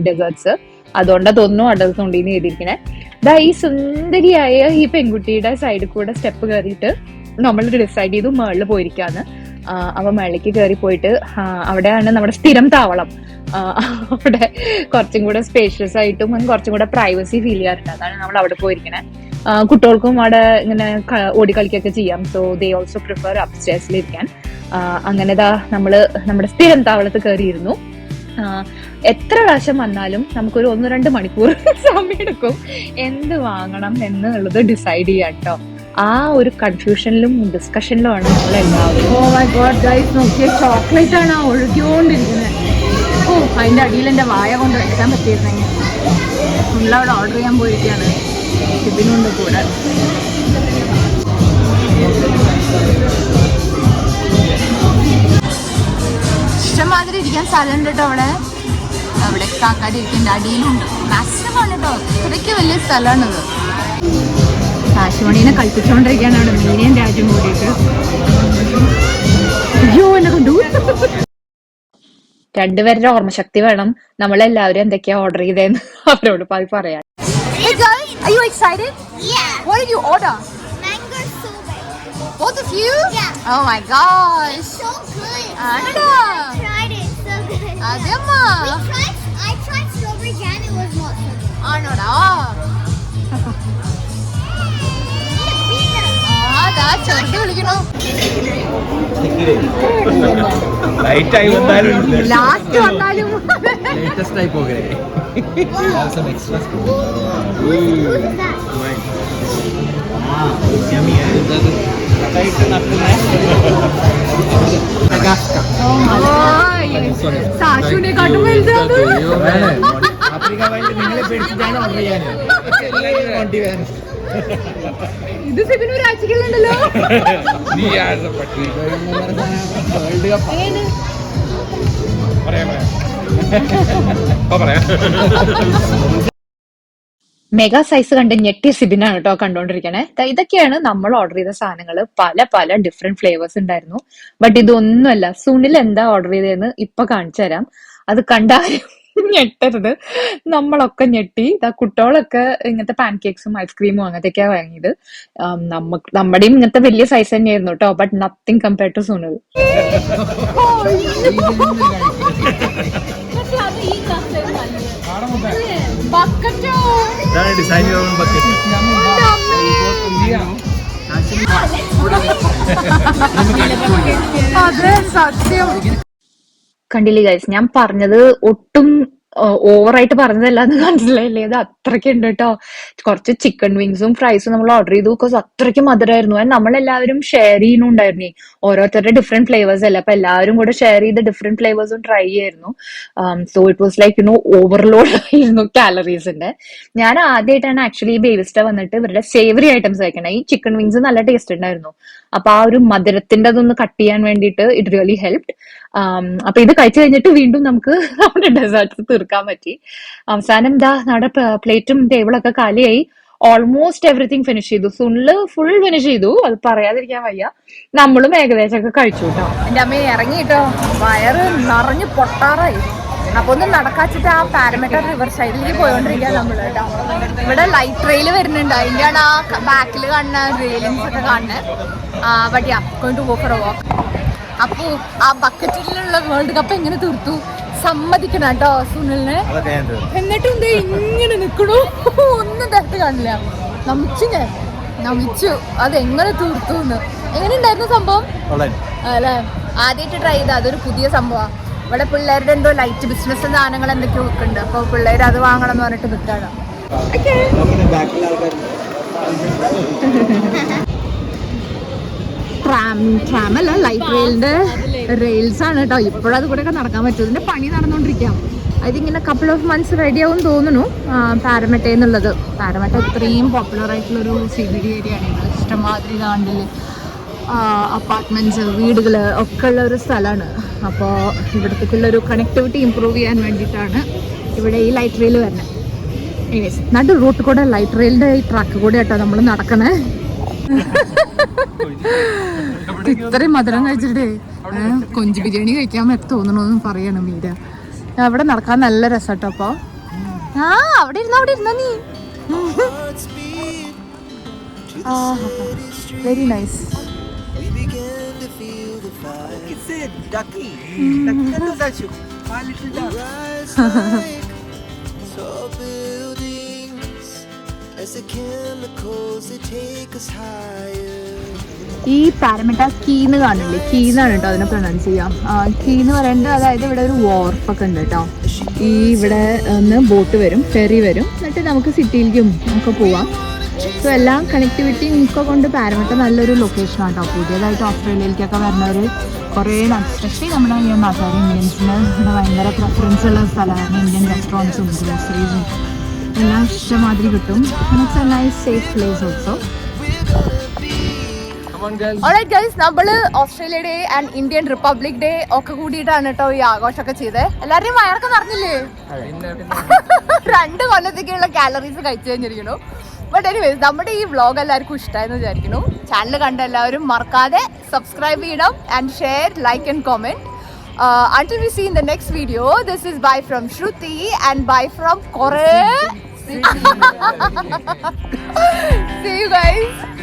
ഡെസേർട്സ്. അതുകൊണ്ടാ തോന്നുന്നു അഡൽട്സ് ഓൺലി എന്ന് എഴുതിയിരിക്കണേ. ദാ ഈ സുന്ദരിയായ ഈ പെൺകുട്ടിയുടെ സൈഡിൽ കൂടെ സ്റ്റെപ്പ് കയറിയിട്ട് നമ്മൾ ഡിസൈഡ് ചെയ്തു മേളിൽ പോയിരിക്കാന്ന്. അവ മേളിലേക്ക് കയറി പോയിട്ട് അവിടെയാണ് നമ്മുടെ സ്ഥിരം താവളം. അവിടെ കുറച്ചും കൂടെ സ്പേഷ്യസ് ആയിട്ടും കുറച്ചും കൂടെ പ്രൈവസി ഫീൽ ചെയ്യാറുണ്ട്. അതാണ് നമ്മൾ അവിടെ പോയിരിക്കണേ. കുട്ടികൾക്കും അവിടെ ഇങ്ങനെ ഓടിക്കളിക്കൊക്കെ ചെയ്യാം. സോ ദേ ഓൾസോ പ്രിഫർ അപ്സ്റ്റേഴ്സിലിരിക്കാൻ. അങ്ങനെതാ നമ്മള് നമ്മുടെ സ്ഥിരം താവളത്ത് കയറിയിരുന്നു. എത്ര പ്രാവശ്യം വന്നാലും നമുക്കൊരു 1-2 മണിക്കൂർ സമയമെടുക്കും എന്ത് വാങ്ങണം എന്നുള്ളത് ഡിസൈഡ് ചെയ്യാം കേട്ടോ. ആ ഒരു കൺഫ്യൂഷനിലും ഡിസ്കഷനിലുമാണ് നമ്മളെല്ലാവരും. ഓ മൈ ഗോഡ് ഗൈസ്, നോക്കിയ ചോക്ലേറ്റ് ആണ് ഒഴുകിക്കൊണ്ടിരിക്കുന്നത്. ഓ, അതിന്റെ അടിയിൽ എന്റെ വായ കൊണ്ട് വെക്കാൻ പറ്റിയിരുന്നെങ്കിൽ. നമ്മളവിടെ ഓർഡർ ചെയ്യാൻ പോയിരിക്കുകയാണ് ഇതിനുണ്ട് കൂടെ. ഇഷ്ടംമാതിരി ഇരിക്കാൻ സ്ഥലമുണ്ട് കേട്ടോ അവിടെ. അവിടെ കാക്കാടി ഇരിക്കേണ്ട അടിയിലുണ്ട്. മാക്സിമമാണ് കേട്ടോ, ഇത്രയ്ക്ക് വലിയ സ്ഥലമാണിത്. കാശുമണീനെ കളിപ്പിച്ചുകൊണ്ടിരിക്കുകയാണ് അവിടെ മീനിയൻ രാജ്യം കൂടിയിട്ട്. അയ്യോ എന്നെ കണ്ടു. രണ്ടുപേരുടെ ഓർമ്മശക്തി വേണം നമ്മളെല്ലാവരും എന്തൊക്കെയാ ഓർഡർ ചെയ്തതെന്ന് അവരോട് പോയി പറയാൻ. Hey guys, are you excited? Yeah. What did you order? Mango sorbet. Both of you? Yeah. Oh my gosh. So good. Anna. I tried it. So good. Ademma. I tried strawberry jam. It was not so good. Annoda. That's വിളിക്കണോ last വന്നാലും latest ആയി പോകേ. സാശുവിനെ കാട്ടും വലുതാണ്. നിങ്ങളെ പേടിച്ചിട്ടാണ് order ചെയ്യാൻ. ഇത് സിബിന് ഒരു ആഴ്ചക്കുണ്ടല്ലോ. മെഗാ സൈസ് കണ്ട് ഞെട്ടിയ സിബിനാണ് കേട്ടോ കണ്ടോണ്ടിരിക്കണേ. ഇതൊക്കെയാണ് നമ്മൾ ഓർഡർ ചെയ്ത സാധനങ്ങൾ. പല പല ഡിഫറെന്റ് ഫ്ലേവേഴ്സ് ഉണ്ടായിരുന്നു. ബട്ട് ഇതൊന്നുമല്ല. സുനിൽ എന്താ ഓർഡർ ചെയ്തതെന്ന് ഇപ്പൊ കാണിച്ചു തരാം. അത് കണ്ടാലും ഞെട്ടരുത്. നമ്മളൊക്കെ ഞെട്ടി. കുട്ടികളൊക്കെ ഇങ്ങനത്തെ പാൻകേക്സും ഐസ്ക്രീമും അങ്ങനത്തെയൊക്കെയാ വാങ്ങിയത്. നമ്മുടെയും ഇങ്ങനത്തെ വലിയ സൈസ് തന്നെയായിരുന്നു കേട്ടോ. But nothing compare to Sunil. അതെ സത്യം. കണ്ടില്ലേ ഗൈസ്, ഞാൻ പറഞ്ഞത് ഒട്ടും ഓവറായിട്ട് പറഞ്ഞതല്ലാന്ന് മനസ്സിലായില്ലേ? അത് അത്രയ്ക്ക് ഉണ്ട് കേട്ടോ. കുറച്ച് ചിക്കൻ വിങ്സും ഫ്രൈസും നമ്മൾ ഓർഡർ ചെയ്തു. ബിക്കോസ് അത്രയ്ക്ക് മധുരമായിരുന്നു. നമ്മളെല്ലാവരും ഷെയർ ചെയ്യുന്നുണ്ടായിരുന്നേ. ഓരോരുത്തരുടെ ഡിഫറെന്റ് ഫ്ലേവേഴ്സ് അല്ലേ. അപ്പൊ എല്ലാവരും കൂടെ ഷെയർ ചെയ്ത് ഡിഫറെന്റ് ഫ്ലേവേഴ്സും ട്രൈ ചെയ്യായിരുന്നു. So it was like overload ആയിരുന്നു കാലറീസിന്റെ. ഞാൻ ആദ്യമായിട്ടാണ് ആക്ച്വലി ബേബിസ്റ്റ വന്നിട്ട് ഇവരുടെ സേവറി ഐറ്റംസ് കഴിക്കണേ. ഈ ചിക്കൻ വിങ്സ് നല്ല ടേസ്റ്റ് ഉണ്ടായിരുന്നു. അപ്പൊ ആ ഒരു മധുരത്തിന്റെ അതൊന്ന് കട്ട് ചെയ്യാൻ വേണ്ടിയിട്ട് ഇറ്റ് റിയലി ഹെൽപ്ഡ്. അപ്പൊ ഇത് കഴിച്ചു കഴിഞ്ഞിട്ട് വീണ്ടും നമുക്ക് നമ്മുടെ ഡെസേർട്ട്സ് തീർക്കാൻ പറ്റി. അവസാനം നമ്മുടെ പ്ലേറ്റും ടേബിളൊക്കെ കാലിയായി. ഓൾമോസ്റ്റ് എവറിത്തിങ് ഫിനിഷ് ചെയ്തു. സുനില് ഫുൾ ഫിനിഷ് ചെയ്തു. അത് പറയാതിരിക്കാൻ വയ്യ. നമ്മളും ഏകദേശമൊക്കെ കഴിച്ചു കേട്ടോ. എന്റെ അമ്മ ഇറങ്ങിട്ടോ, വയറ് നിറഞ്ഞു പൊട്ടാറായി. അപ്പൊ ഒന്ന് നടക്കാച്ചിട്ട് ആ പാരമീറ്റർ റിവർ സൈഡിലേക്ക് പോയോണ്ടിരിക്കുക നമ്മള് കേട്ടോ. ഇവിടെ ലൈറ്റ് ട്രെയിൽ വരുന്നുണ്ട്. അതിന്റെയാണ് ആ ബാക്കിൽ കാണുന്ന റെയിലിങ്സ് ഒക്കെ കാണുന്നത്. But yeah, going to go for a walk. അപ്പോ ആ ബക്കറ്റിലുള്ള വേൾഡ് കപ്പ് എങ്ങനെ തീർത്തു? സമ്മതിക്കണം കേട്ടോ സുനിലിനെ. എന്നിട്ടും ദേ ഇങ്ങനെ നിക്കണു, ഒന്നും തരത്ത് കാണില്ല. നമിച്ചു അതെങ്ങനെ തീർത്തുന്ന്. എങ്ങനെ ഉണ്ടായിരുന്നു സംഭവം അല്ലേ? ആദ്യമായിട്ട് ട്രൈ ചെയ്ത അതൊരു പുതിയ സംഭവമാണ്. ഇവിടെ പിള്ളേരുടെ എന്തോ ലൈറ്റ് ബിസിനസ് സാധനങ്ങൾ എന്തൊക്കെയോ വെക്കുന്നുണ്ട്. അപ്പോൾ പിള്ളേർ അത് വാങ്ങണം എന്ന് പറഞ്ഞിട്ട് നിൽക്കാണ്. ട്രാമല്ല, ലൈറ്റ് റെയിലിന്റെ റെയിൽസ് ആണ് കേട്ടോ. ഇപ്പോഴത് കൂടെ ഒക്കെ നടക്കാൻ പറ്റും. ഇതിന്റെ പണി നടന്നുകൊണ്ടിരിക്കാം. അതിങ്ങനെ കപ്പിൾ ഓഫ് മന്ത്സ് റെഡി ആവും തോന്നുന്നു. പാരമെട്ട എന്നുള്ളത്, പാരമെട്ട ഇത്രയും പോപ്പുലർ ആയിട്ടുള്ളൊരു CBD ഏരിയ ആണ്. ഇവിടെ ഇഷ്ടംമാതിരി നാട്ടിൽ അപ്പാർട്ട്മെന്റ്സ്, വീടുകൾ ഒക്കെ ഉള്ള ഒരു സ്ഥലമാണ്. അപ്പോൾ ഇവിടത്തേക്കുള്ളൊരു കണക്ടിവിറ്റി ഇമ്പ്രൂവ് ചെയ്യാൻ വേണ്ടിയിട്ടാണ് ഇവിടെ ഈ ലൈറ്റ് റെയിൽ വരുന്നത്. എനിവേസ്, നടു റൂട്ട് കൂടെ ലൈറ്റ് റെയിലിന്റെ ഈ ട്രാക്ക് കൂടെ കേട്ടോ നമ്മൾ നടക്കണേ. ഇത്രയും മധുരം കഴിച്ചിട്ടേ കൊഞ്ച് ബിരിയാണി കഴിക്കാൻ തോന്നണമെന്ന് പറയണം മീര. അവിടെ നടക്കാൻ നല്ല രസട്ടോ. അപ്പൊ അവിടെ ഇരുന്ന നീ വെരി നൈസ്. ഈ പാരമെട്ട കീന്ന് കാണില്ലേ, കീന്നാണ് കേട്ടോ അതിനെ പ്രൊനൗൺസ് ചെയ്യാം. കീന്ന് പറയുന്നത് അതായത് ഇവിടെ ഒരു വാർപ്പൊക്കെ ഉണ്ട് കേട്ടോ. ഈ ഇവിടെ ഒന്ന് ബോട്ട് വരും, ഫെറി വരും, എന്നിട്ട് നമുക്ക് സിറ്റിയിലേക്കും ഒക്കെ പോവാം. സോ എല്ലാം കണക്ടിവിറ്റി ഒക്കെ കൊണ്ട് പാരമെട്ട നല്ലൊരു ലൊക്കേഷനാണ് കേട്ടോ. പുതിയതായിട്ട് ഓസ്ട്രേലിയയിലേക്കൊക്കെ വരുന്നവർ കുറേ, എസ്പെഷ്യലി നമ്മുടെ ഈ നാട്ടുകാർ ഇന്ത്യൻസിന് ഇവിടെ ഭയങ്കര പ്രിഫറൻസ് ഉള്ള സ്ഥലമാണ്. ഇന്ത്യൻ റെസ്റ്റോറൻറ്റ്സും ഗ്രോസറീസും എല്ലാം ഇഷ്ടമാതിരി കിട്ടും. It's A nice safe place also. Alright guys, നമ്മള് Australia day and Indian republic day ഒക്കെ കൂടിയിട്ടാണ് കേട്ടോ ഈ ആഘോഷമൊക്കെ ചെയ്തത്. എല്ലാവരുടെയും വയറൊക്കെ നടന്നില്ലേ? 2 കൊല്ലത്തേക്കുള്ള കാലറീസ് കഴിച്ചു കഴിഞ്ഞിരിക്കുന്നു. ബട്ട് എനിവേസ്, നമ്മുടെ ഈ വ്ളോഗ് എല്ലാവർക്കും ഇഷ്ടമായെന്ന് വിചാരിക്കുന്നു. ചാനൽ കണ്ട എല്ലാവരും മറക്കാതെ സബ്സ്ക്രൈബ് ചെയ്യണം and share, like and comment. Until we see in the next video, this is bye from Shruti and bye from Kore. See you guys.